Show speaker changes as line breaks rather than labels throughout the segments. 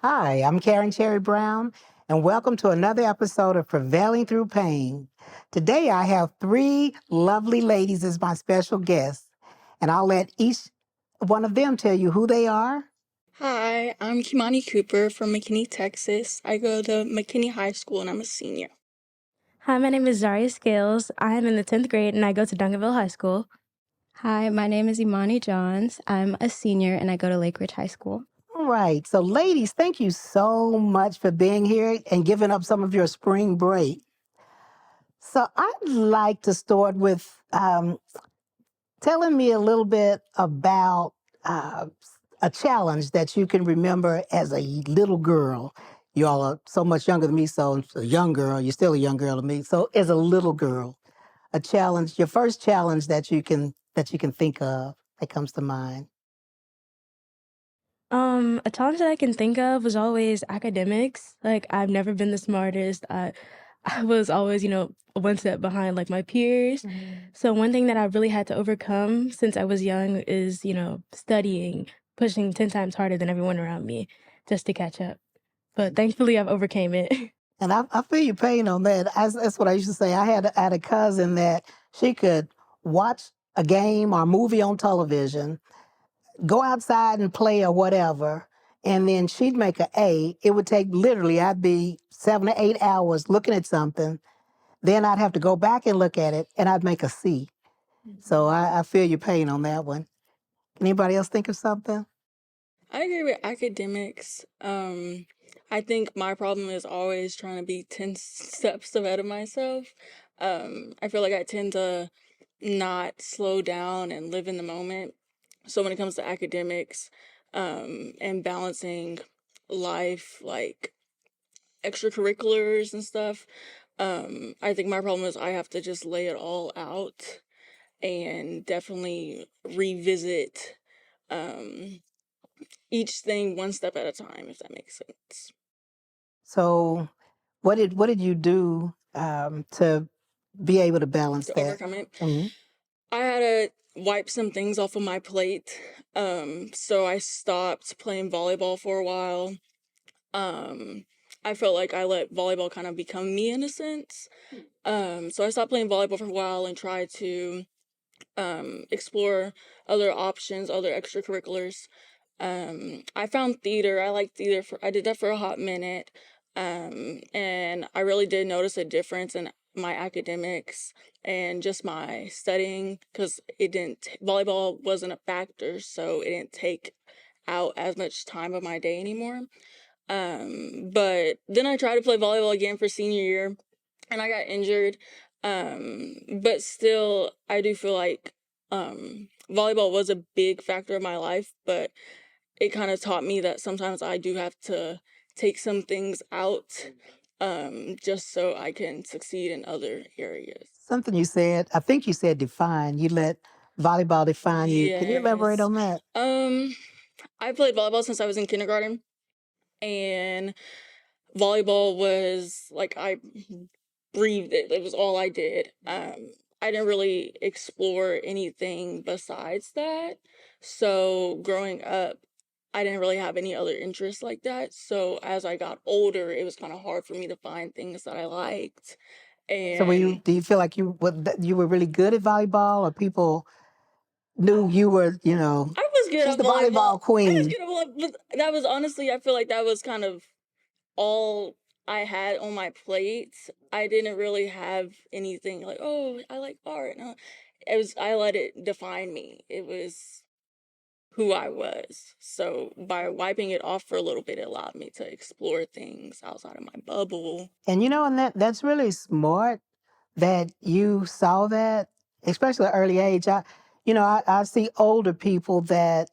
Hi, I'm Karen Cherry Brown, and welcome to another episode of Prevailing Through Pain. Today, I have three lovely ladies as my special guests, and I'll let each one of them tell you who they are.
Hi, I'm Kimani Cooper from McKinney, Texas. I go to McKinney High School and I'm a senior.
Hi, my name is Zyriah Scales. I am in the 10th grade and I go to Duncanville High School.
Hi, my name is Imani Johns. I'm a senior and I go to Lake Ridge High School.
All right, so ladies, thank you so much for being here and giving up some of your spring break. So I'd like to start with telling me a little bit about uh, a challenge that you can remember as a little girl. You all are so much younger than me, so a young girl, you're still a young girl to me. So as a little girl, a challenge, your first challenge that you can think of that comes to mind.
A challenge that I can think of was always academics. Like, I've never been the smartest. I was always, one step behind like my peers. So one thing that I really had to overcome since I was young is, studying, pushing 10 times harder than everyone around me just to catch up. But thankfully I've overcame it.
And I feel your pain on that. That's what I used to say. I had a cousin that she could watch a game or movie on television, go outside and play or whatever, and then she'd make an A. It would take literally, I'd be 7 to 8 hours looking at something. Then I'd have to go back and look at it, and I'd make a C. So I feel your pain on that one. Anybody else think of something?
I agree with academics. I think my problem is always trying to be 10 steps ahead of myself. I feel like I tend to not slow down and live in the moment. So when it comes to academics, and balancing life, like extracurriculars and stuff, I think my problem is I have to just lay it all out and definitely revisit each thing one step at a time, if that makes sense.
So what did you do to be able to balance
To
that?
overcome it,
Mhm.
I had to wipe some things off of my plate. So I stopped playing volleyball for a while. I felt like I let volleyball kind of become me in a sense. So I stopped playing volleyball for a while and tried to explore other options, other extracurriculars. I found theater. I like theater. I did that for a hot minute. And I really did notice a difference in my academics and just my studying, because volleyball wasn't a factor, so it didn't take out as much time of my day anymore. But then I tried to play volleyball again for senior year and I got injured. But still, I do feel like volleyball was a big factor of my life, but it kind of taught me that sometimes I do have to take some things out just so I can succeed in other areas.
Something you said, I think you said define. You let volleyball define you. Can you elaborate
Yes.
on that?
I played volleyball since I was in kindergarten, and volleyball was like I breathed it. It was all I did. I didn't really explore anything besides that. So growing up, I didn't really have any other interests like that. So as I got older, it was kind of hard for me to find things that I liked.
So
And
do you feel like you were really good at volleyball, or people knew you were,
I was good
she's
at
the
volleyball.
volleyball queen?
But that was honestly, I feel like that was kind of all I had on my plate. I didn't really have anything like, oh, I like art. No, I let it define me. It was who I was. So by wiping it off for a little bit, it allowed me to explore things outside of my bubble.
And and that's really smart that you saw that, especially at an early age. I see older people that,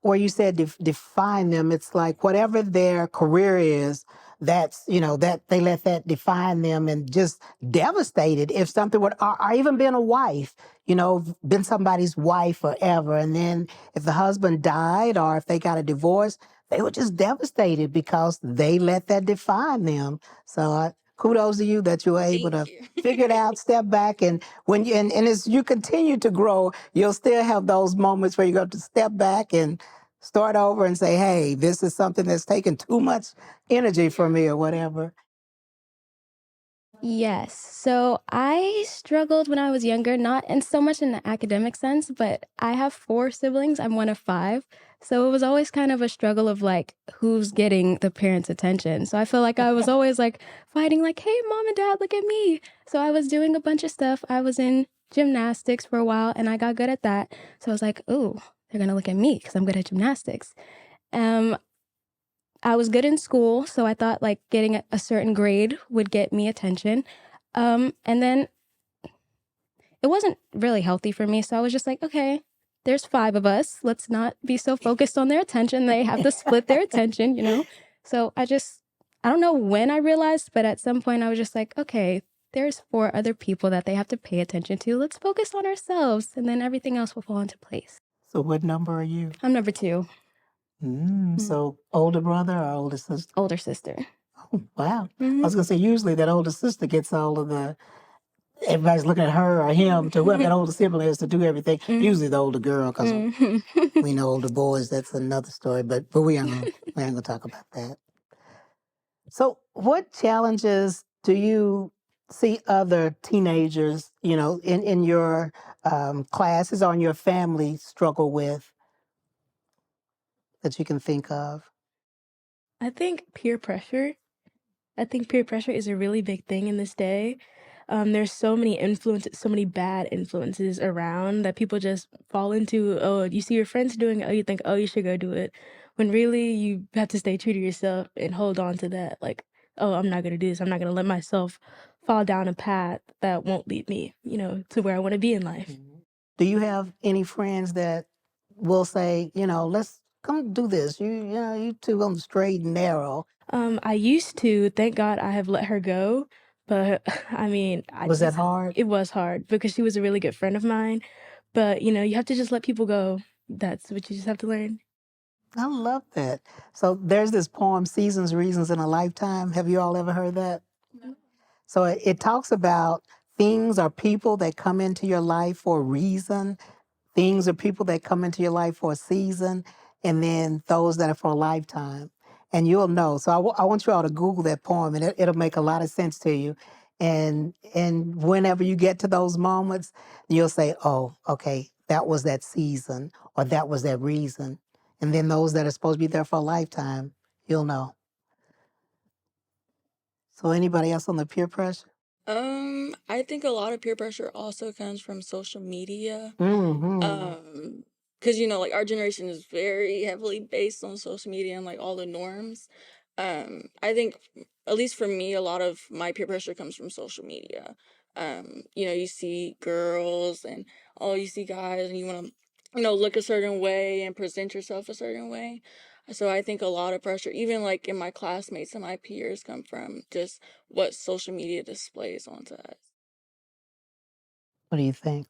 where you said define them, it's like whatever their career is, that they let that define them and just devastated if something would, or even been a wife, been somebody's wife forever. And then if the husband died or if they got a divorce, they were just devastated because they let that define them. So kudos to you that you were able
Thank
to
you.
figure it out, step back, and and as you continue to grow, you'll still have those moments where you go to step back and start over and say, hey, this is something that's taking too much energy from me or whatever?
Yes. So I struggled when I was younger, not in so much in the academic sense, but I have 4 siblings. I'm one of 5. So it was always kind of a struggle of like who's getting the parents' attention. So I feel like I was always like fighting like, "Hey, mom and dad, look at me." So I was doing a bunch of stuff. I was in gymnastics for a while and I got good at that. So I was like, "Ooh, they're going to look at me cuz I'm good at gymnastics." Um I was good in school, so I thought like getting a certain grade would get me attention. And then it wasn't really healthy for me, so I was just like, okay, there's 5 of us. Let's not be so focused on their attention. They have to split their attention, you know? So I don't know when I realized, but at some point I was just like, okay, there's 4 other people that they have to pay attention to. Let's focus on ourselves, and then everything else will fall into place.
So what number are you?
I'm number 2,
So older brother or older sister?
older sister.
Oh, wow. I
Mhm.
was going to say, usually that older sister gets all of the, everybody's looking at her or him to whoever that older sibling is to do everything. Usually the older girl, because we know older boys, that's another story, but we ain't gonna talk about that. So what challenges do you see other teenagers, in your classes or in your family struggle with that you can think of?
I think peer pressure. I think peer pressure is a really big thing in this day. There's so many influences, so many bad influences around that people just fall into. Oh, you see your friends doing it, oh, you think, oh, you should go do it. When really you have to stay true to yourself and hold on to that. Like, oh, I'm not going to do this. I'm not going to let myself fall down a path that won't lead me, to where I want to be in life.
Do you have any friends that will say, let's come do this? You two on the straight and narrow.
I used to, thank God I have let her go, but I mean,
Was that hard?
it was hard because she was a really good friend of mine. But you have to just let people go. That's what you just have to learn.
I love that. So there's this poem, Seasons, Reasons in a Lifetime. Have you all ever heard that? So it talks about things or people that come into your life for a reason, things or people that come into your life for a season, and then those that are for a lifetime. And you'll know. So I want you all to Google that poem, and it'll make a lot of sense to you. And whenever you get to those moments, you'll say, oh, okay, that was that season, or that was that reason. And then those that are supposed to be there for a lifetime, you'll know. So anybody else on the peer pressure?
I think a lot of peer pressure also comes from social media. Because like our generation is very heavily based on social media and like all the norms. I think at least for me, a lot of my peer pressure comes from social media. You see girls and you see guys, and you want to look a certain way and present yourself a certain way. So I think a lot of pressure, even like in my classmates and my peers, come from just what social media displays onto us.
What do you think?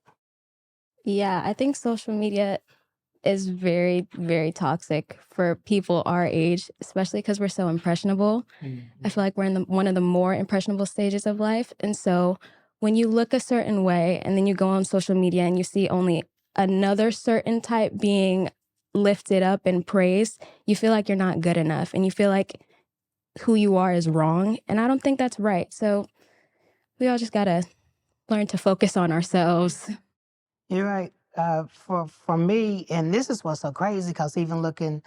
Yeah, I think social media is very, very toxic for people our age, especially because we're so impressionable. I feel like we're in one of the more impressionable stages of life. And so when you look a certain way and then you go on social media and you see only another certain type being lifted up and praised, you feel like you're not good enough and you feel like who you are is wrong. And I don't think that's right. So we all just got to learn to focus on ourselves.
You're right. For me, and this is what's so crazy, because even looking,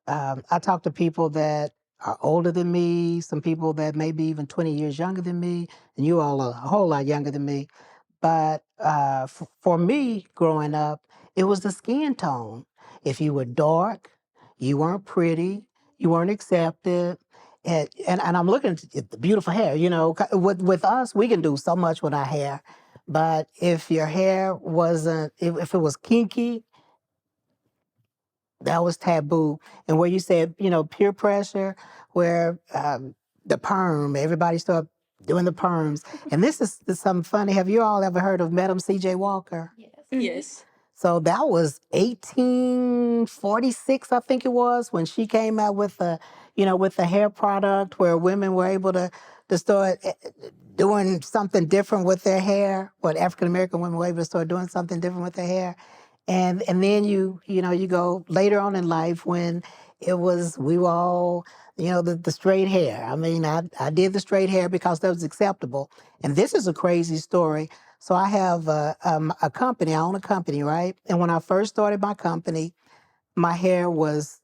I talk to people that are older than me, some people that may be even 20 years younger than me, and you all are a whole lot younger than me. But for me, growing up, it was the skin tone. If you were dark, you weren't pretty, you weren't accepted. And I'm looking at the beautiful hair. With us, we can do so much with our hair. But if your hair wasn't, if it was kinky, that was taboo. And where you said, peer pressure, where the perm, everybody started doing the perms. And this is something funny. Have you all ever heard of Madam C.J. Walker?
Yes.
Yes.
So that was 1846, I think it was, when she came out with with the hair product, where women were able to start doing something different with their hair. What African American women were able to start doing something different with their hair. And then you go later on in life when we were all, the straight hair. I mean, I did the straight hair because that was acceptable. And this is a crazy story. So I have a company. I own a company, right? And when I first started my company, my hair was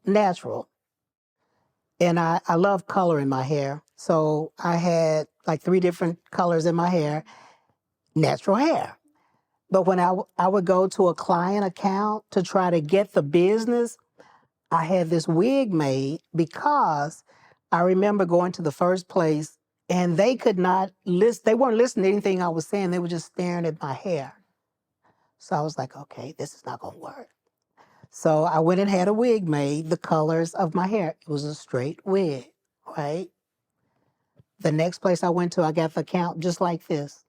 natural. And I love color in my hair. So I had like 3 different colors in my hair, natural hair. But when I would go to a client account to try to get the business, I had this wig made because I remember going to the first place and they could not listen. They weren't listening to anything I was saying. They were just staring at my hair. So I was like, okay, this is not going to work. So I went and had a wig made, the colors of my hair. It was a straight wig, right? The next place I went to, I got the account just like this.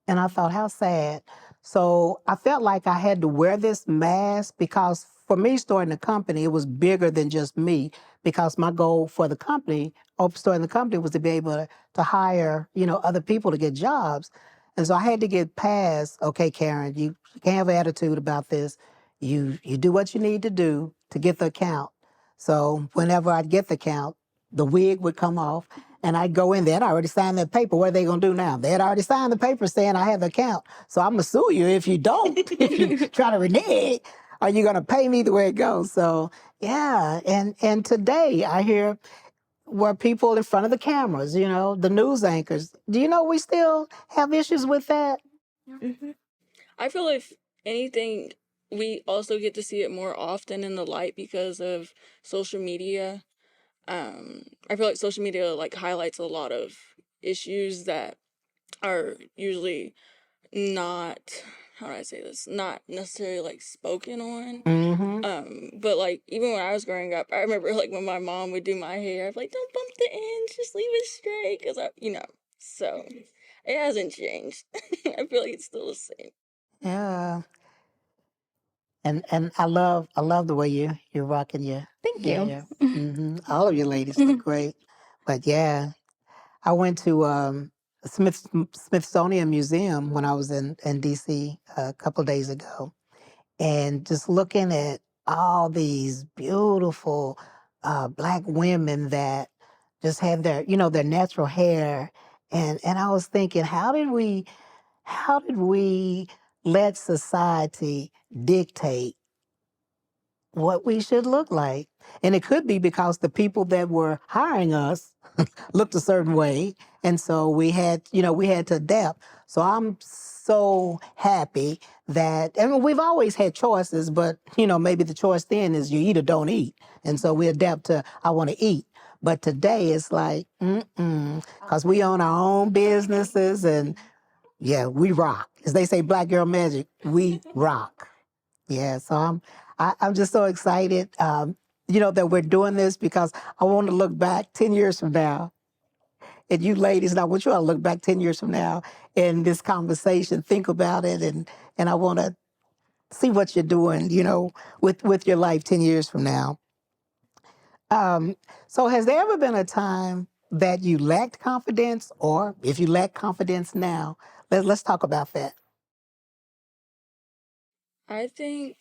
And I thought, how sad. So I felt like I had to wear this mask because for me, starting a company, it was bigger than just me because my goal for the company, starting the company, was to be able to hire, other people to get jobs. And so I had to get past, okay, Karen, you can't have an attitude about this. You do what you need to do to get the account. So whenever I'd get the account, the wig would come off and I'd go in there. I'd already signed that paper. What are they going to do now? They had already signed the paper saying I have the account. So I'm going to sue you if you don't. If you try to renege, are you going to pay me the way it goes? So, yeah. And today I hear where people in front of the cameras, the news anchors. Do you know we still have issues with that?
Mhm.
I feel if anything, we also get to see it more often in the light because of social media. I feel like social media like highlights a lot of issues that are usually not, how do I say this, not necessarily like spoken on.
Mm-hmm.
But like even when I was growing up, I remember like when my mom would do my hair, I'd be like, don't bump the ends, just leave it straight, because so it hasn't changed. I feel like it's still the same.
Yeah. And I love the way you're rocking
Thank
your
you.
hair. All of you ladies look great. But yeah, I went to Smithsonian Museum when I was in DC a couple days ago, and just looking at all these beautiful Black women that just had their natural hair, and I was thinking, how did we let society dictate what we should look like? And it could be because the people that were hiring us looked a certain way. And so we had to adapt. So I'm so happy that, and we've always had choices, but maybe the choice then is you eat or don't eat. And so we adapt to, I want to eat. But today it's like, because we own our own businesses and yeah, we rock. As they say, Black Girl Magic, we rock. Yeah, so I'm just so excited, that we're doing this because I want to look back 10 years from now. And you ladies, and I want you all to look back 10 years from now in this conversation, think about it, and I want to see what you're doing, with your life 10 years from now. So has there ever been a time that you lacked confidence, or if you lack confidence now, let's talk about that.
I think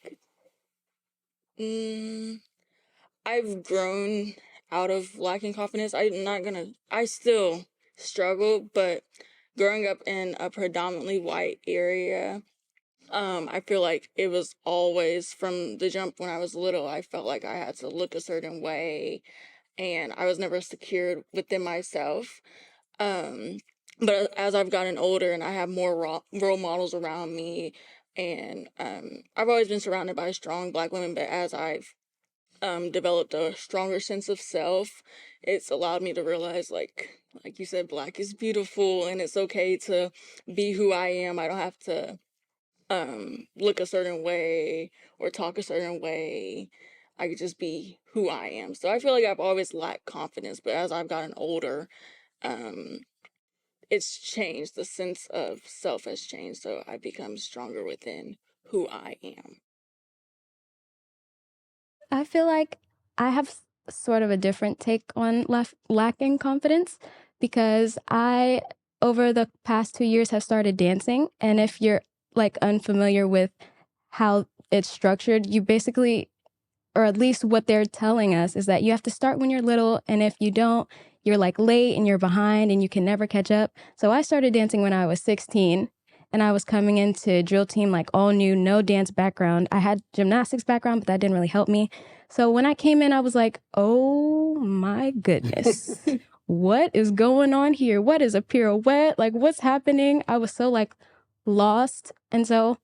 I've grown out of lacking confidence. I still struggle, but growing up in a predominantly white area, I feel like it was always from the jump when I was little, I felt like I had to look a certain way and I was never secured within myself. Um, but as I've gotten older and I have more role models around me, and I've always been surrounded by strong Black women, but as I've developed a stronger sense of self, it's allowed me to realize, like you said, Black is beautiful and it's okay to be who I am. I don't have to look a certain way or talk a certain way. I could just be who I am. So I feel like I've always lacked confidence, but as I've gotten older, um, it's changed. The sense of self has changed, so I become stronger within who I am.
I feel like I have sort of a different take on lacking confidence because I, over the past 2 years, have started dancing. And if you're like unfamiliar with how it's structured, you basically, or at least what they're telling us, is that you have to start when you're little, and if you don't, you're like late and you're behind and you can never catch up. So I started dancing when I was 16, and I was coming into drill team like all new, no dance background. I had gymnastics background, but that didn't really help me. So when I came in, I was like, oh my goodness, what is going on here? What is a pirouette? Like, what's happening? I was so like lost. And so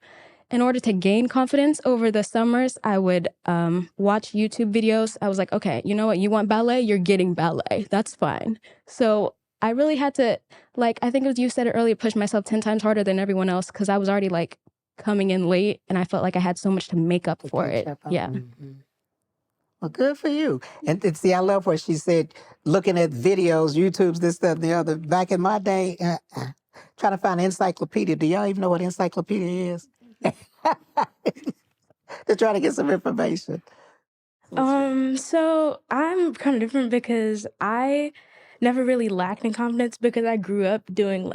in order to gain confidence over the summers, I would watch YouTube videos. I was like, okay, you know what? You want ballet? You're getting ballet. That's fine. So I really had to, like, I think it was, you said it earlier, push myself 10 times harder than everyone else, because I was already like coming in late and I felt like I had so much to make up for it. Yeah.
Mm-hmm. Well, good for you. And see, I love what she said, looking at videos, YouTubes, this, that, and the other. Back in my day, trying to find an encyclopedia. Do y'all even know what encyclopedia is? To try to get some information.
So I'm kind of different because I never really lacked in confidence because I grew up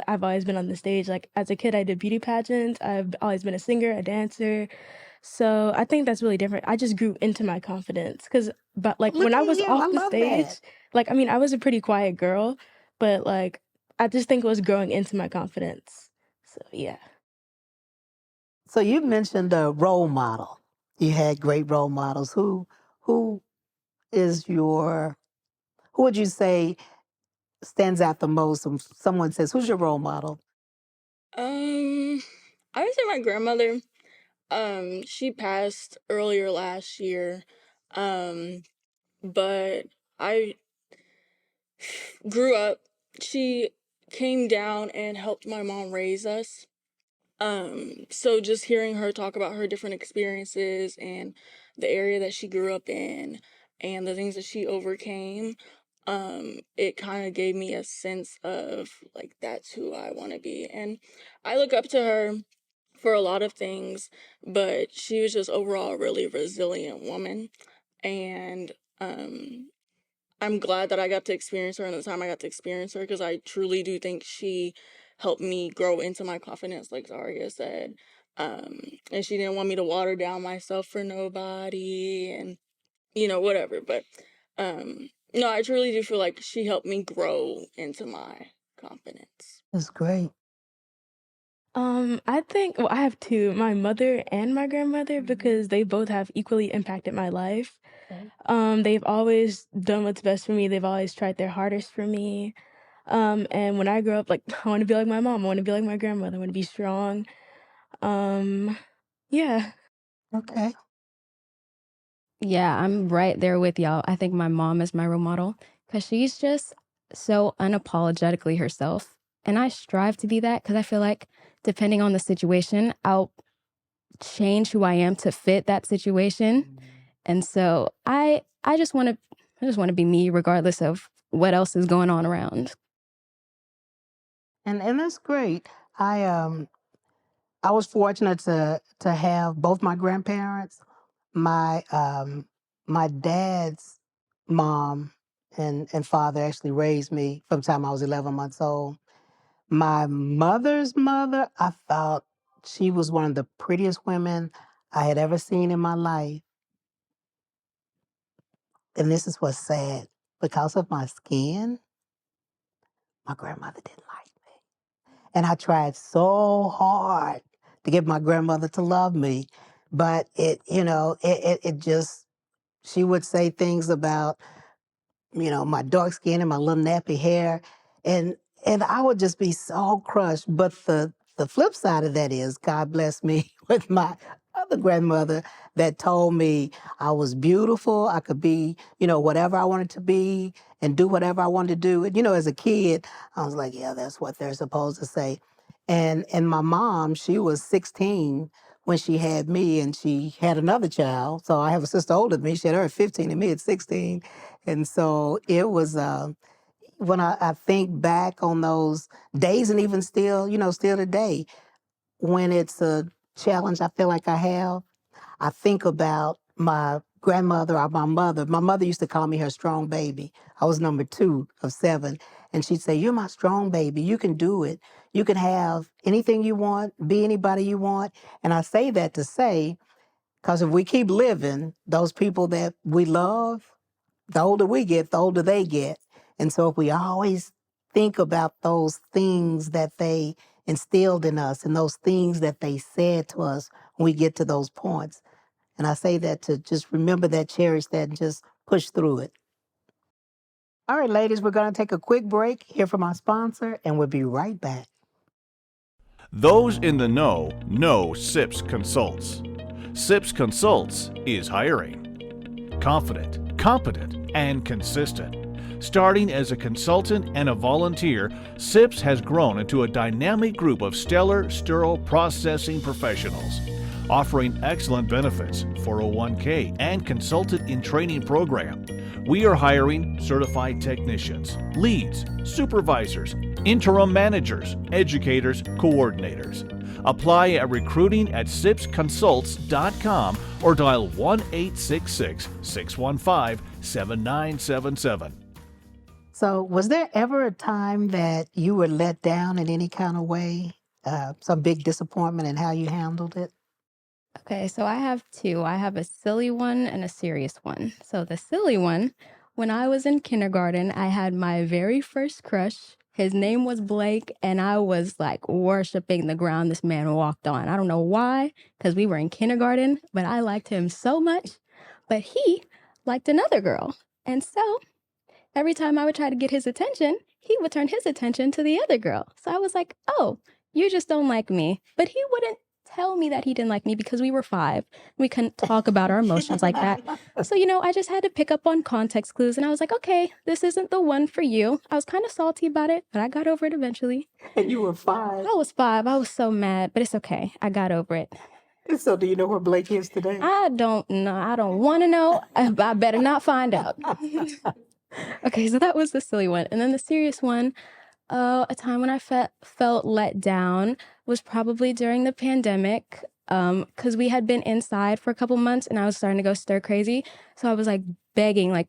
I've always been on the stage. Like as a kid, I did beauty pageants. I've always been a singer, a dancer. So I think that's really different. I just grew into my confidence but like
Look
when I
at
was
you. I
off the
love
stage,
that.
like, I mean, I was a pretty quiet girl, but like, I just think it was growing into my confidence. So yeah.
So you mentioned a role model. You had great role models. Who is who would you say stands out the most? When someone says, who's your role model?
I would say my grandmother. She passed earlier last year. But I grew up. She came down and helped my mom raise us. So just hearing her talk about her different experiences and the area that she grew up in and the things that she overcame, it kind of gave me a sense of like that's who I want to be. And I look up to her for a lot of things, but she was just overall a really resilient woman. And I'm glad that I got to experience her in the time I got to experience her, because I truly do think she helped me grow into my confidence, like Zyriah said. And she didn't want me to water down myself for nobody and, whatever. But, no, I truly do feel like she helped me grow into my confidence.
That's great.
I think, well, I have two, my mother and my grandmother, because they both have equally impacted my life. They've always done what's best for me. They've always tried their hardest for me. And when I grow up, like, I want to be like my mom. I want to be like my grandmother. I want to be strong. Yeah.
Okay.
Yeah, I'm right there with y'all. I think my mom is my role model because she's just so unapologetically herself. And I strive to be that because I feel like depending on the situation, I'll change who I am to fit that situation. And so I just want to be me regardless of what else is going on around.
And that's great. I was fortunate to have both my grandparents. My dad's mom and father actually raised me from the time I was 11 months old. My mother's mother, I thought she was one of the prettiest women I had ever seen in my life. And this is what's sad. Because of my skin, my grandmother didn't like me. And I tried so hard to get my grandmother to love me. But it just, she would say things about, my dark skin and my little nappy hair. And and I would just be so crushed. But the flip side of that is God bless me with my other grandmother that told me I was beautiful. I could be, whatever I wanted to be and do whatever I wanted to do. And, as a kid, I was like, yeah, that's what they're supposed to say. And my mom, she was 16 when she had me, and she had another child. So I have a sister older than me. She had her at 15 and me at 16. And so it was, when I think back on those days, and even still, still today, when it's a challenge I feel like I have, I think about my grandmother or my mother. My mother used to call me her strong baby. I was number 2 of 7. And she'd say, "You're my strong baby. You can do it. You can have anything you want, be anybody you want." And I say that to say, because if we keep living, those people that we love, the older we get, the older they get. And so if we always think about those things that they instilled in us and those things that they said to us when we get to those points. And I say that to just remember that, cherish that, and just push through it. All right, ladies, we're going to take a quick break, hear from our sponsor, and we'll be right back.
Those in the know SIPS Consults. SIPS Consults is hiring. Confident, competent, and consistent. Starting as a consultant and a volunteer, SIPS has grown into a dynamic group of stellar sterile processing professionals, offering excellent benefits, 401k, and consultant in training program. We are hiring certified technicians, leads, supervisors, interim managers, educators, coordinators. Apply at recruiting@sipsconsults.com or dial 1-866-615-7977.
So, was there ever a time that you were let down in any kind of way? Some big disappointment in how you handled it?
Okay, so I have two. I have a silly one and a serious one. So the silly one, when I was in kindergarten, I had my very first crush. His name was Blake, and I was like worshiping the ground this man walked on. I don't know why, because we were in kindergarten, but I liked him so much. But he liked another girl. And so every time I would try to get his attention, he would turn his attention to the other girl. So I was like, oh, you just don't like me. But he wouldn't tell me that he didn't like me because we were 5. We couldn't talk about our emotions like that. So, I just had to pick up on context clues. And I was like, okay, this isn't the one for you. I was kind of salty about it, but I got over it eventually.
And you were 5.
I was 5. I was so mad, but it's okay. I got over it.
So, do you know where Blake is today?
I don't know. I don't want to know. I better not find out. Okay, so that was the silly one. And then the serious one, a time when I felt let down was probably during the pandemic, because we had been inside for a couple months and I was starting to go stir crazy. So I was like begging, like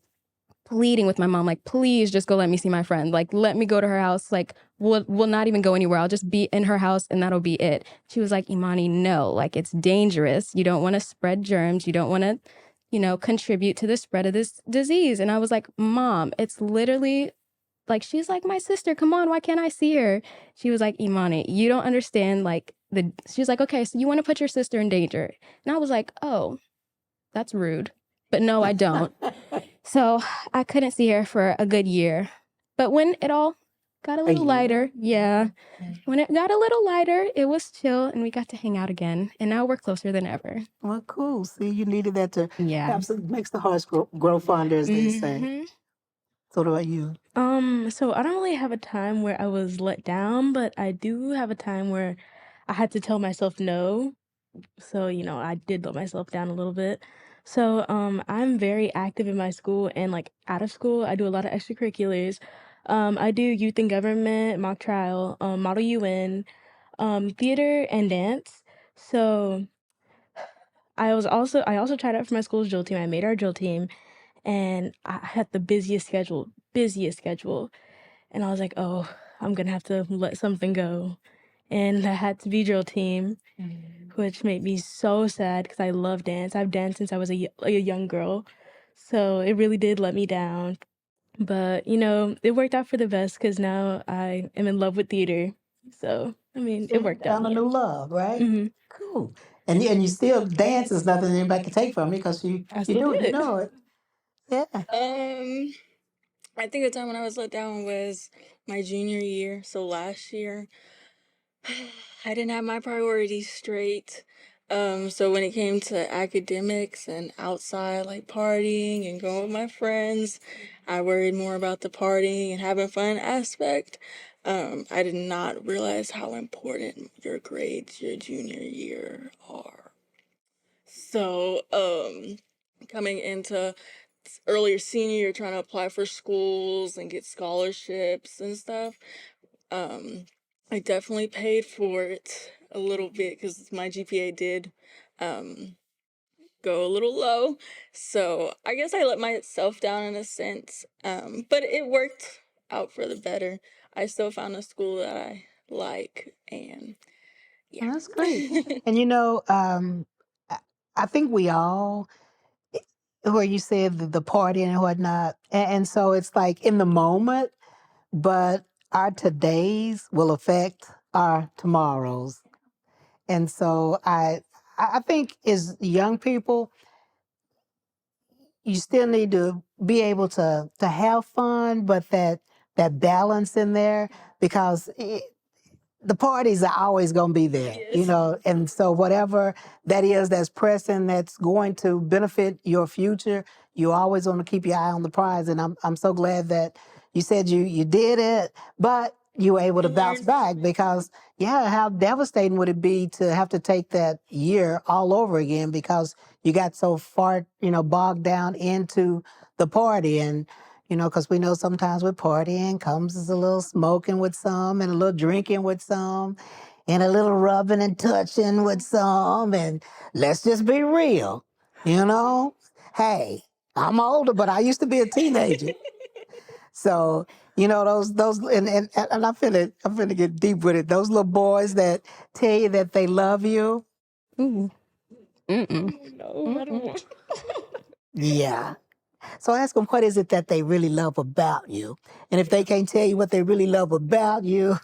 pleading with my mom, like, please just go let me see my friend. Like, let me go to her house. Like, we'll not even go anywhere. I'll just be in her house and that'll be it. She was like, Imani, no, like it's dangerous. You don't want to spread germs. You don't want to, contribute to the spread of this disease. And I was like, Mom, it's literally like, she's like, my sister, come on, why can't I see her? She was like, Imani, you don't understand, like, she was like, okay, so you want to put your sister in danger. And I was like, oh, that's rude. But no, I don't. So I couldn't see her for a good year. But when it all got a little lighter, when it got a little lighter, it was chill and we got to hang out again. And now we're closer than ever.
Well, cool. See, you needed that to
Yeah.
makes the hearts grow fonder, as they say. So what about you?
So I don't really have a time where I was let down, but I do have a time where I had to tell myself no. So, I did let myself down a little bit. So, I'm very active in my school and like out of school. I do a lot of extracurriculars. I do youth and government, mock trial, model UN, theater and dance. So I also tried out for my school's drill team. I made our drill team and I had the busiest schedule. And I was like, oh, I'm gonna have to let something go. And that had to be drill team, which made me so sad because I love dance. I've danced since I was a young girl. So it really did let me down. But, it worked out for the best because now I am in love with theater. So, it worked out.
Found a new love, right?
Mm-hmm.
Cool. And you still dance is nothing anybody can take from you because you do it, you know it. Yeah.
I think the time when I was let down was my junior year, so last year. I didn't have my priorities straight. So when it came to academics and outside, like partying and going with my friends, I worried more about the partying and having fun aspect. I did not realize how important your grades your junior year are. So, coming into earlier senior year, trying to apply for schools and get scholarships and stuff, I definitely paid for it a little bit because my GPA did go a little low. So I guess I let myself down in a sense, but it worked out for the better. I still found a school that I like, and yeah.
That's great. And you know, I I think we all, where you said the party and whatnot, and so it's like in the moment, but our todays will affect our tomorrows. And so I think as young people, you still need to be able to have fun, but that balance in there, because the parties are always going to be there, you
Yes.
know, and so whatever that is that's pressing, that's going to benefit your future, you always want to keep your eye on the prize. And I'm so glad that you said you did it, but you were able to
And
bounce
learn
back,
from it.
because yeah, how devastating would it be to have to take that year all over again because you got so far, you know, bogged down into the party. And you know, because we know sometimes with partying comes a little smoking with some, and a little drinking with some, and a little rubbing and touching with some. And let's just be real, you know? Hey, I'm older, but I used to be a teenager. So, you know, and I'm finna get deep with it. Those little boys that tell you that they love you.
Ooh. Mm-mm.
No, I don't want.
Yeah. So ask them, what is it that they really love about you? And if they can't tell you what they really love about you,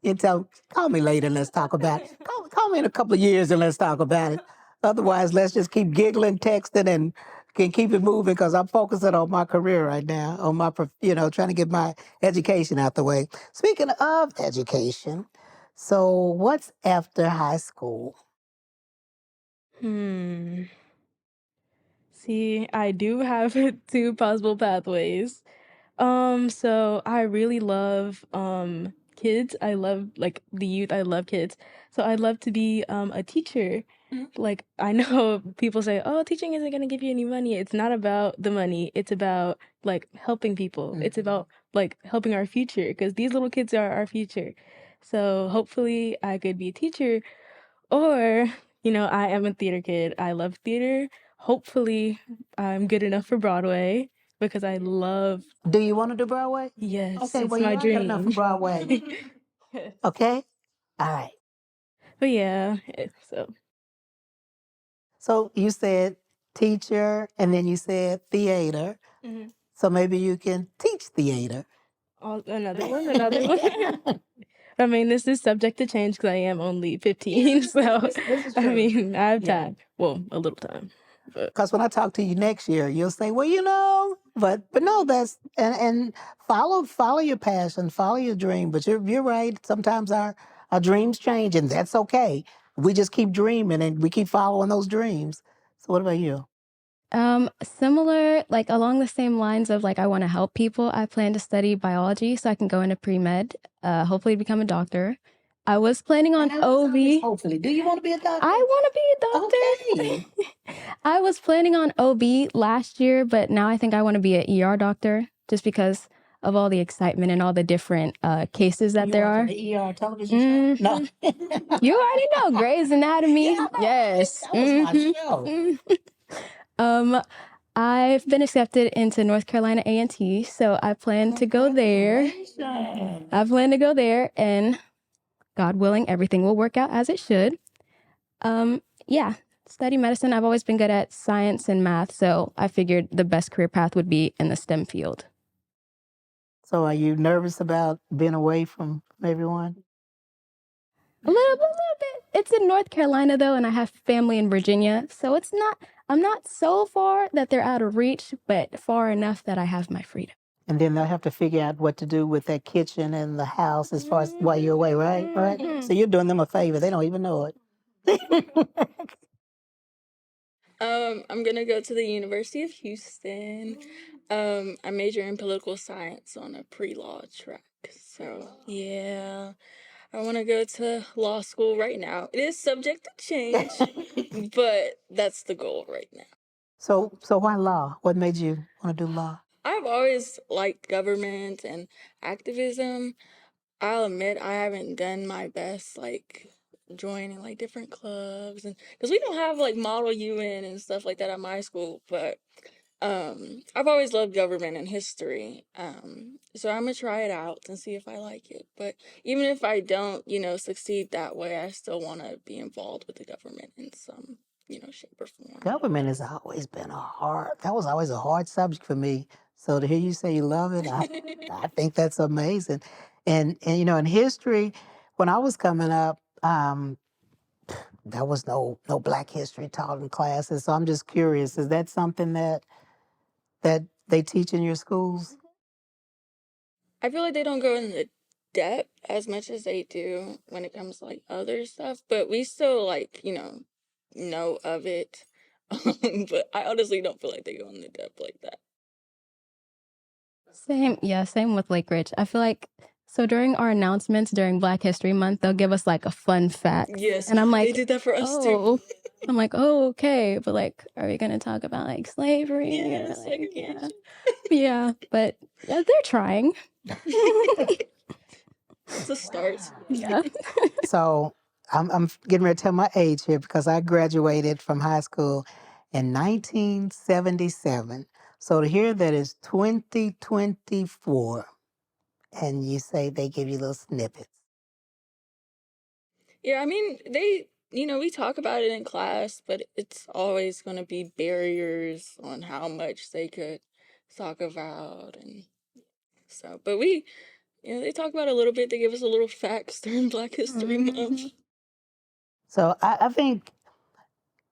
you tell them, call me later and let's talk about it. Call me in a couple of years and let's talk about it. Otherwise, let's just keep giggling, texting, and can keep it moving, because I'm focusing on my career right now, on my, you know, trying to get my education out the way. Speaking of education, so what's after high school?
See, I do have 2 possible pathways. So I really love kids. I love like the youth. I love kids. So I'd love to be a teacher. Like I know people say, "Oh, teaching isn't going to give you any money." It's not about the money. It's about like helping people. It's about like helping our future, because these little kids are our future. So hopefully I could be a teacher, or I am a theater kid. I love theater. Hopefully I'm good enough for Broadway, because I love.
Do you want to do Broadway?
Yes,
Okay,
it's
well, you
my
are good enough for
dream.
Broadway.
Yes.
Okay? All right.
But yeah, so
So you said teacher, and then you said theater.
Mhm.
So maybe you can teach theater.
Another one, another one. I mean, this is subject to change because I am only 15, so
This is
I
true.
mean, I have
Yeah.
time. Well, a little time, but
Because when I talk to you next year, you'll say, "Well, you know," but no, that's and follow your passion, follow your dream. But you're right. Sometimes our dreams change, and that's okay. We just keep dreaming and we keep following those dreams. So what about you?
Similar, like along the same lines of like I want to help people. I plan to study biology so I can go into pre-med, hopefully become a doctor. I was planning on OB.
Hopefully, do you want to be a doctor?
I want to be a doctor.
Okay.
I was planning on OB last year, but now I think I want to be an ER doctor just because of all the excitement and all the different cases that there are.
The ER television show? No.
You already know Grey's Anatomy.
Yeah, I know.
Yes.
That was my show.
I've been accepted into North Carolina A&T, so I plan to go there.
Congratulations.
I plan to go there, and God willing, everything will work out as it should. Yeah, study medicine. I've always been good at science and math, so I figured the best career path would be in the STEM field.
So are you nervous about being away from everyone?
A little bit. It's in North Carolina though, and I have family in Virginia, so I'm not so far that they're out of reach, but far enough that I have my freedom.
And then they'll have to figure out what to do with that kitchen and the house as far as while you're away, right? Right. So you're doing them a favor. They don't even know it.
I'm gonna go to the University of Houston. I major in political science on a pre-law track. So yeah, I want to go to law school right now. It is subject to change, but that's the goal right now.
So why law? What made you want to do law?
I've always liked government and activism. I'll admit I haven't done my best, like joining like different clubs, and because we don't have like model UN and stuff like that at my school, but I've always loved government and history. So I'm gonna try it out and see if I like it. But even if I don't, succeed that way, I still want to be involved with the government in some, shape or form.
Government has always been that was always a hard subject for me. So to hear you say you love it, I think that's amazing. And in history, when I was coming up, there was no Black history taught in classes. So I'm just curious, is that something that they teach in your schools?
I feel like they don't go in the depth as much as they do when it comes to like other stuff, but we still like, know of it. But I honestly don't feel like they go in the depth like that.
Same with Lake Ridge. I feel like so during our announcements during Black History Month, they'll give us like a fun fact.
Yes,
and I'm like,
they did that for us
oh,
too.
I'm like, oh, okay, but like, are we gonna talk about like slavery?
Yeah,
Like,
segregation.
yeah, but they're trying.
It's a start.
Yeah.
So I'm getting ready to tell my age here because I graduated from high school in 1977. So to hear that it's 2024, and you say they give you little snippets.
Yeah, I mean, we talk about it in class, but it's always going to be barriers on how much they could talk about. And so, but they talk about it a little bit. They give us a little facts during Black History Month.
So I think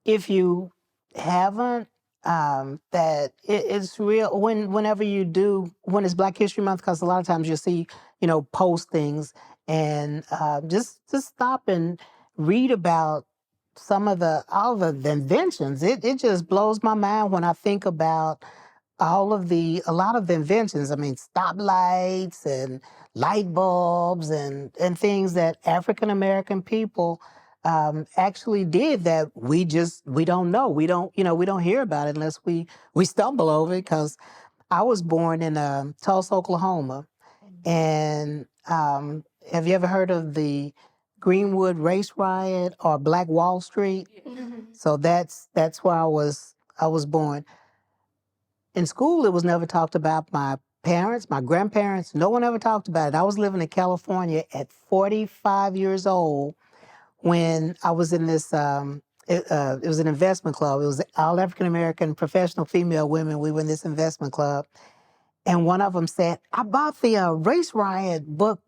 if you haven't, that it's real whenever you do, when it's Black History Month, because a lot of times you'll see, postings, and just stop and read about all the inventions. It just blows my mind when I think about a lot of the inventions. I mean, stoplights and light bulbs and things that African American people actually did that we don't know. We don't hear about it unless we stumble over it. Because I was born in Tulsa, Oklahoma, and have you ever heard of the Greenwood Race Riot or Black Wall Street? So that's where I was born. In school, it was never talked about. My parents, my grandparents, no one ever talked about it. I was living in California at 45 years old when I was in this, it was an investment club. It was all African-American professional female women. We were in this investment club. And one of them said, I bought the Race Riot book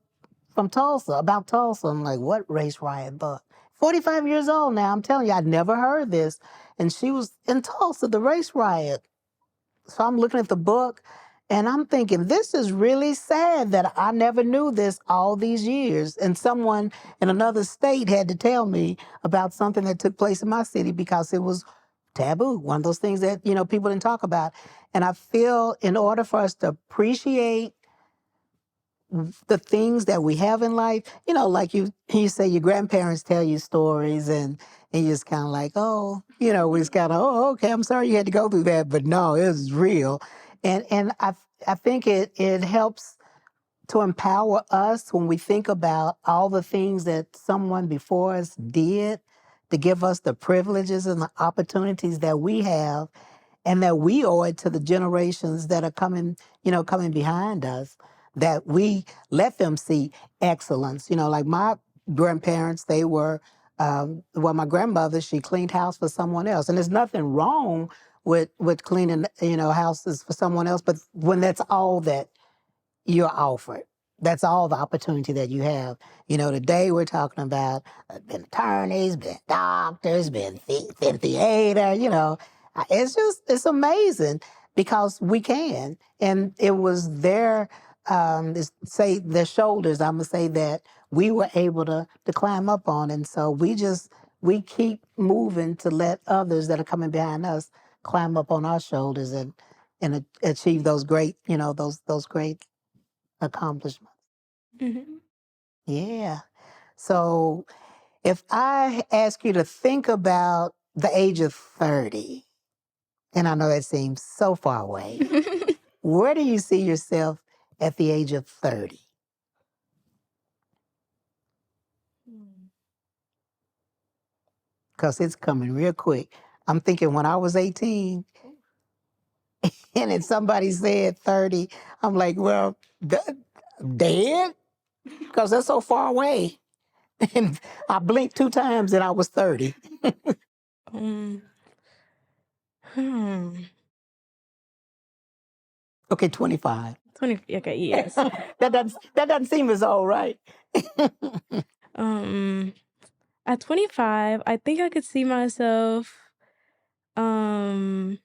from Tulsa, about Tulsa. I'm like, what Race Riot book? 45 years old now. I'm telling you, I'd never heard this. And she was in Tulsa, the Race Riot. So I'm looking at the book and I'm thinking, this is really sad that I never knew this all these years. And someone in another state had to tell me about something that took place in my city because it was taboo, one of those things that, people didn't talk about. And I feel in order for us to appreciate the things that we have in life, like you say your grandparents tell you stories and you're just kind of like, oh, we just kind of, oh, okay, I'm sorry you had to go through that, but no, it was real. And I think it helps to empower us when we think about all the things that someone before us did to give us the privileges and the opportunities that we have, and that we owe it to the generations that are coming behind us, that we let them see excellence. Like my grandparents, they were, my grandmother, she cleaned house for someone else. And there's nothing wrong with cleaning, houses for someone else, but when that's all that you're offered. That's all the opportunity that you have. Today we're talking about been attorneys, been doctors, been theater, it's amazing because we can. And it was their shoulders, I'm gonna say, that we were able to climb up on. And so we keep moving to let others that are coming behind us climb up on our shoulders and achieve those great, those great accomplishments.
Mm-hmm.
Yeah. So if I ask you to think about the age of 30, and I know that seems so far away, where do you see yourself at the age of 30? because it's coming real quick. I'm thinking when I was 18 and then somebody said 30, I'm like, well, dead? Because that's so far away. And I blinked 2 times and I was 30.
Um, hmm.
Okay, 25.
20. Okay, yes.
that doesn't seem as old, right?
At 25, I think I could see myself, um,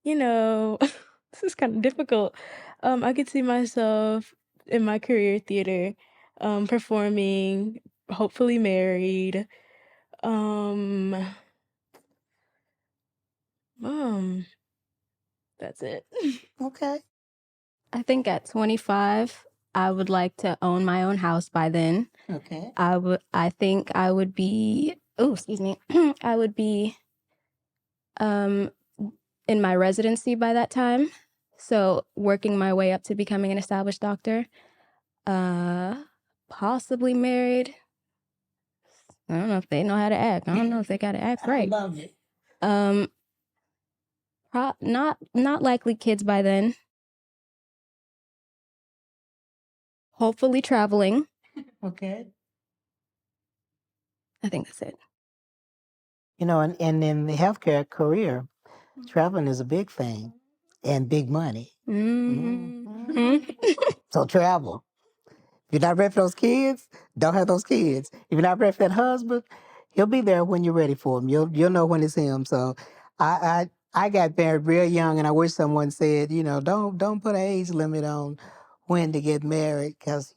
you know, this is kind of difficult. I could see myself in my career theater, performing, hopefully married. Um, that's it.
Okay.
I think at 25, I would like to own my own house by then.
Okay.
I think I would be, excuse me, I would be in my residency by that time. So working my way up to becoming an established doctor. Possibly married. I don't know if they know how to act. I don't know if they got to act right.
I love it.
Not likely kids by then. Hopefully traveling.
Okay.
I think that's it.
You know, and in the healthcare career, traveling is a big thing and big money.
Mm-hmm.
So travel. If you're not ready for those kids, don't have those kids. If you're not ready for that husband, he'll be there when you're ready for him. You'll know when it's him. So I got married real young, and I wish someone said, you know, don't put an age limit on when to get married, because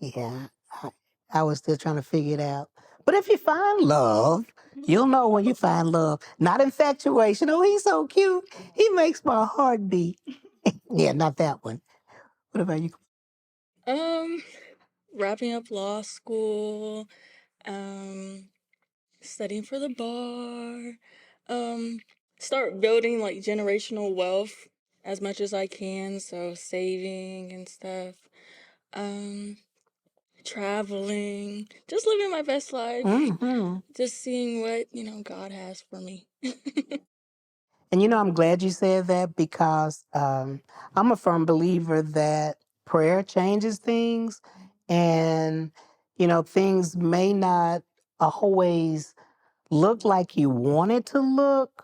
I was still trying to figure it out. But if you find love, you'll know when you find love. Not infatuation. Oh, he's so cute. He makes my heart beat. Yeah, not that one. What about you?
Wrapping up law school, studying for the bar, start building like generational wealth as much as I can, so saving and stuff. Traveling, just living my best life, just seeing what, God has for me.
And you know, I'm glad you said that, because I'm a firm believer that prayer changes things. And, you know, things may not always look like you want it to look,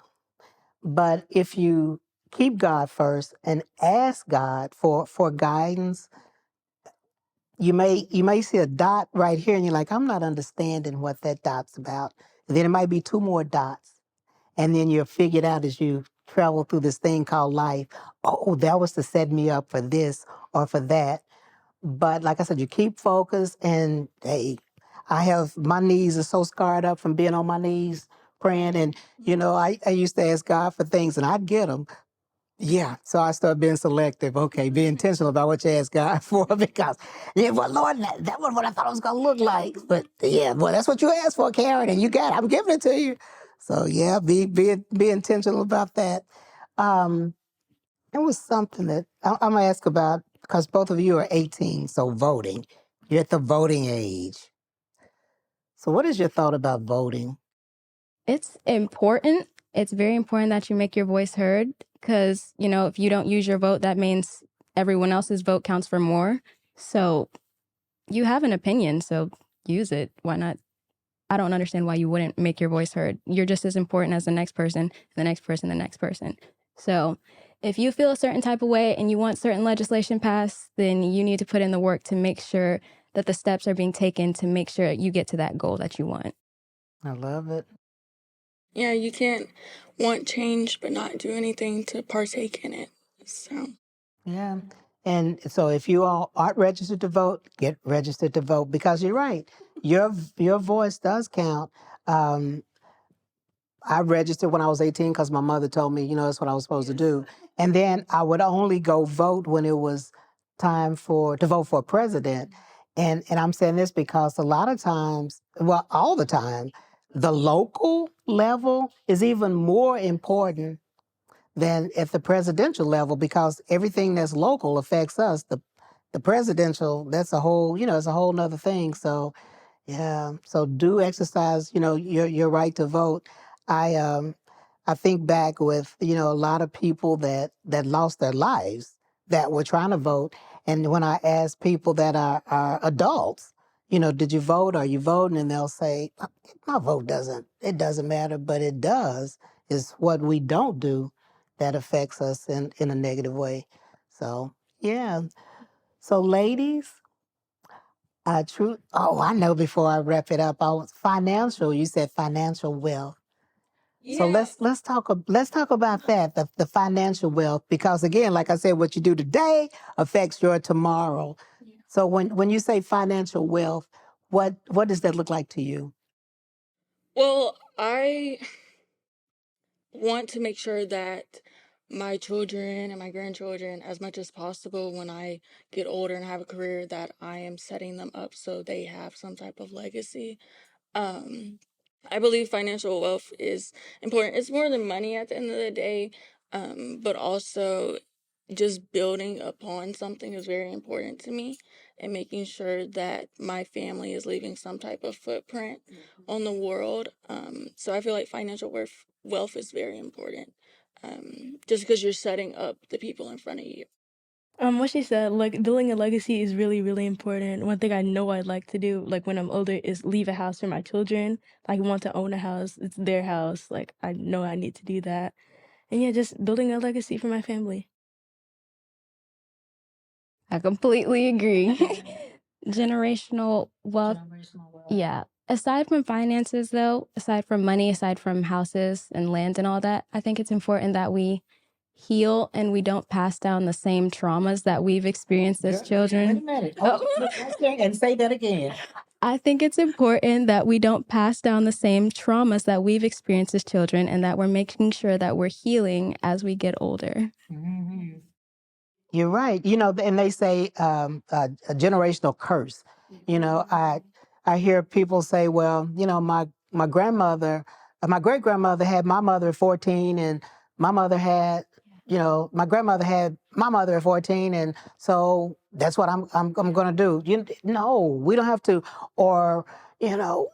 but if you keep God first and ask God for guidance, you may see a dot right here and you're like, I'm not understanding what that dot's about. And then it might be 2 more dots. And then you'll figure it out as you travel through this thing called life. Oh, that was to set me up for this or for that. But like I said, you keep focused, and hey, my knees are so scarred up from being on my knees praying. And, you know, I used to ask God for things and I'd get them. Yeah, so I started being selective. Okay, be intentional about what you ask God for, because, yeah, well, Lord, that wasn't what I thought it was going to look like. But yeah, well, that's what you asked for, Karen, and you got it. I'm giving it to you. So yeah, be intentional about that. It was something that I'm going to ask about, because both of you are 18, so voting. You're at the voting age. So what is your thought about voting?
It's important. It's very important that you make your voice heard, because, you know, if you don't use your vote, that means everyone else's vote counts for more. So you have an opinion, so use it. Why not? I don't understand why you wouldn't make your voice heard. You're just as important as the next person, the next person, the next person. So if you feel a certain type of way and you want certain legislation passed, then you need to put in the work to make sure that the steps are being taken to make sure you get to that goal that you want.
I love it.
Yeah, you can't want change but not do anything to partake in it. So
Yeah. And so if you all aren't registered to vote, get registered to vote, because you're right. Your voice does count. I registered when I was 18 because my mother told me, you know, that's what I was supposed to do. And then I would only go vote when it was time to vote for a president. And I'm saying this because a lot of times, well, all the time, the local level is even more important than at the presidential level, because everything that's local affects us. The presidential, that's a whole, you know, it's a whole nother thing. So Yeah. So do exercise, your right to vote. I I think back with, a lot of people that lost their lives that were trying to vote. And when I ask people that are adults, did you vote? Are you voting? And they'll say, my vote it doesn't matter, but it does. Is what we don't do that affects us in a negative way. So yeah. So ladies, true. Oh, I know. Before I wrap it up, financial. You said financial wealth. So
Yeah.
let's talk about that, the financial wealth, because again, like I said, what you do today affects your tomorrow. So when you say financial wealth, what does that look like to you?
Well, I want to make sure that my children and my grandchildren, as much as possible, when I get older and have a career, that I am setting them up so they have some type of legacy. Um, I believe financial wealth is important. It's more than money at the end of the day, but also just building upon something is very important to me, and making sure that my family is leaving some type of footprint on the world. So I feel like financial wealth is very important, just because you're setting up the people in front of you.
What she said, like building a legacy is really, really important. One thing I know I'd like to do, like when I'm older, is leave a house for my children. Like want to own a house. It's their house. Like I know I need to do that. And yeah, just building a legacy for my family.
I completely agree. Generational wealth. Yeah. Aside from finances, though, aside from money, aside from houses and land and all that, I think it's important that we heal and we don't pass down the same traumas that we've experienced as
Wait a
children.
minute. Oh, and say that again.
I think it's important that we don't pass down the same traumas that we've experienced as children, and that we're making sure that we're healing as we get older.
Mhm. You're right. And they say a generational curse. I hear people say, well, my grandmother, my great grandmother had my mother at 14, and my mother had, my grandmother had my mother at 14, and so that's what I'm going to do. No, we don't have to, or you know,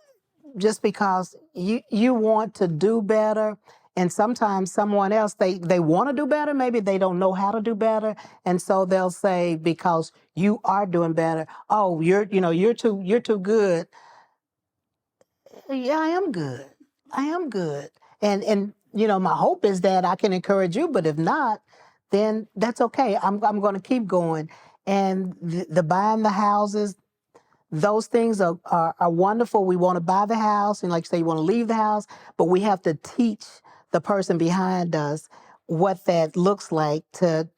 just because you want to do better, and sometimes someone else they want to do better, maybe they don't know how to do better, and so they'll say, because you are doing better, oh, you're too good. Yeah, I am good. And my hope is that I can encourage you, but if not, then that's okay. I'm going to keep going. And the buying the houses, those things are wonderful. We want to buy the house, and like you say, you want to leave the house, but we have to teach the person behind us what that looks like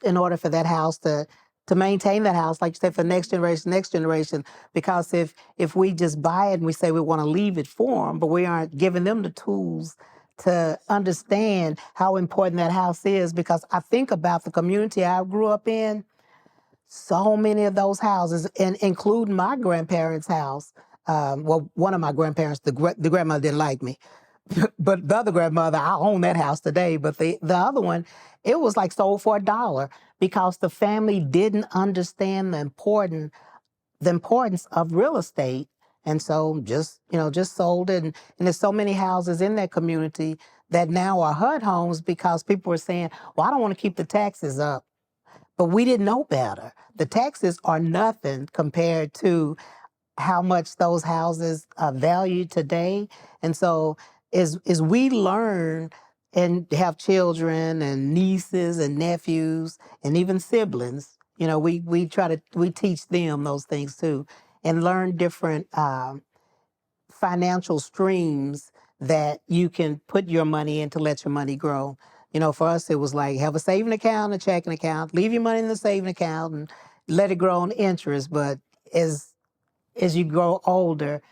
in order for that house to maintain that house, like you said, for next generation. Because if we just buy it and we say we want to leave it for them, but we aren't giving them the tools to understand how important that house is. Because I think about the community I grew up in, so many of those houses, and including my grandparents' house. Well, one of my grandparents, the grandmother didn't like me, but the other grandmother, I own that house today. But the other one, it was like sold for $1 because the family didn't understand the importance of real estate, and so just sold it. And there's so many houses in that community that now are HUD homes because people are saying, "Well, I don't want to keep the taxes up." But we didn't know better. The taxes are nothing compared to how much those houses are valued today. And so as we learn and have children and nieces and nephews and even siblings, we teach them those things too, and learn different financial streams that you can put your money in to let your money grow. For us, it was like have a saving account, a checking account, leave your money in the saving account, and let it grow on interest. But as you grow older,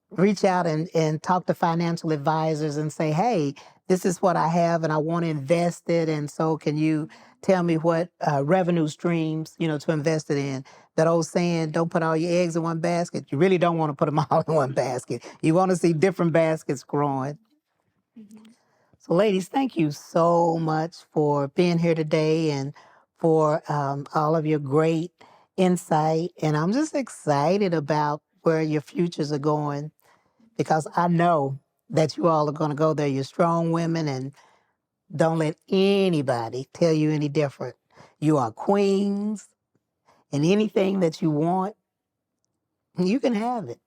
reach out and talk to financial advisors and say, hey, this is what I have and I want to invest it. And so can you tell me what revenue streams, to invest it in? That old saying, don't put all your eggs in one basket. You really don't want to put them all in one basket. You want to see different baskets growing. So ladies, thank you so much for being here today and for all of your great insight. And I'm just excited about where your futures are going, because I know that you all are going to go there. You're strong women, and don't let anybody tell you any different. You are queens, and anything that you want, you can have it.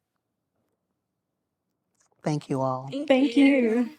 Thank you all.
Thank
Thank
you.
you.